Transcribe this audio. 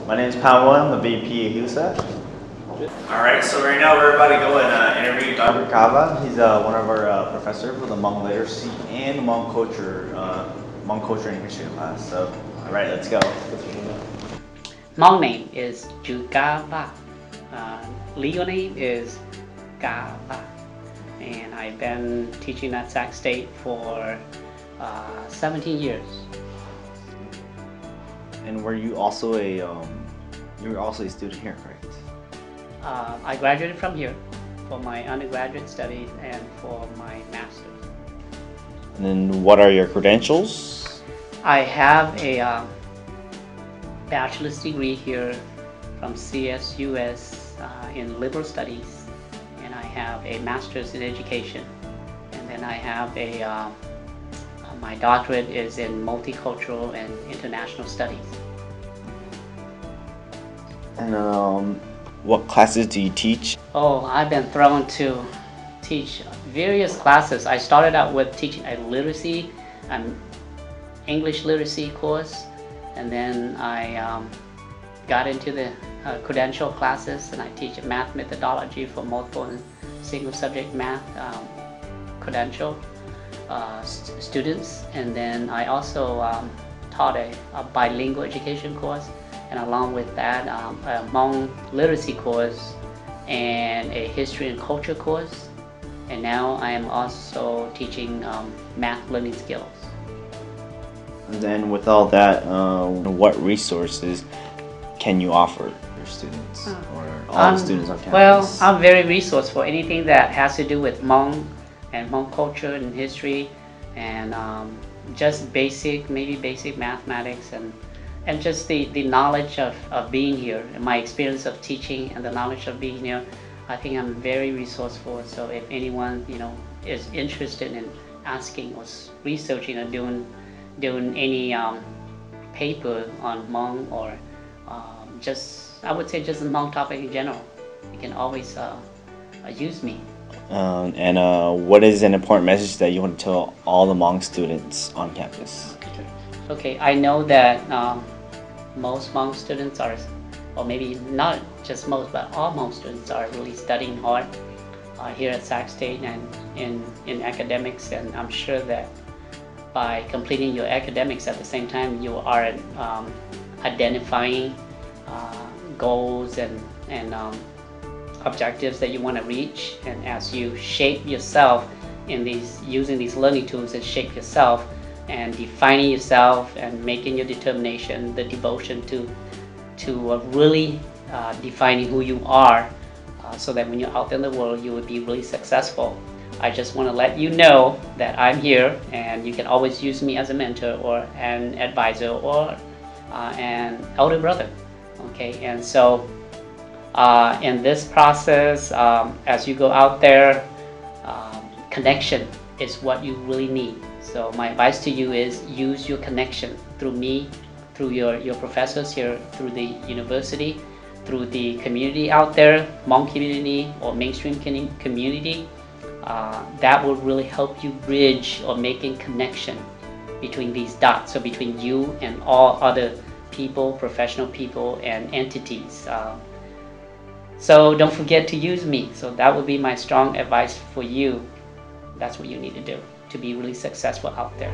My name is Pamela. I'm the VP at Husa. Alright, so right now we're about to go and interview Dr. Kava. He's one of our professors for the Hmong literacy and Hmong culture and history class. So, alright, let's go. Hmong name is Jukava. Legal name is Kava. And I've been teaching at Sac State for 17 years. And were you also a student here, correct? I graduated from here for my undergraduate studies and for my master's. And then what are your credentials? I have a bachelor's degree here from Csus in liberal studies, and I have a master's in education, and then I have my doctorate is in multicultural and international studies. And what classes do you teach? Oh, I've been thrown to teach various classes. I started out with teaching a literacy, English literacy course, and then I got into the credential classes, and I teach math methodology for multiple and single subject math credential students. And then I also taught a bilingual education course, and along with that a Hmong literacy course and a history and culture course. And now I am also teaching math learning skills. And then with all that, what resources can you offer your students or all the students on campus? Well, I'm very resourceful. Anything that has to do with Hmong and Hmong culture and history, and just maybe basic mathematics, and just the knowledge of being here, and my experience of teaching and the knowledge of being here. I think I'm very resourceful. So if anyone is interested in asking or researching or doing any paper on Hmong, or I would say just the Hmong topic in general, you can always use me. And what is an important message that you want to tell all the Hmong students on campus? Okay, I know that most Hmong students are, or maybe not just most, but all Hmong students are really studying hard here at Sac State and in academics, and I'm sure that by completing your academics at the same time, you are identifying goals and objectives that you want to reach. And as you shape yourself in using these learning tools and shape yourself and defining yourself and making your determination, the devotion to really defining who you are, so that when you're out in the world you will be really successful. I just want to let you know that I'm here, and you can always use me as a mentor or an advisor or an elder brother. Okay, and so in this process, as you go out there, connection is what you really need. So my advice to you is use your connection through me, through your professors here, through the university, through the community out there, Hmong community or mainstream community. That will really help you bridge or making connection between these dots, so between you and all other people, professional people and entities. So don't forget to use me. So that would be my strong advice for you. That's what you need to do to be really successful out there.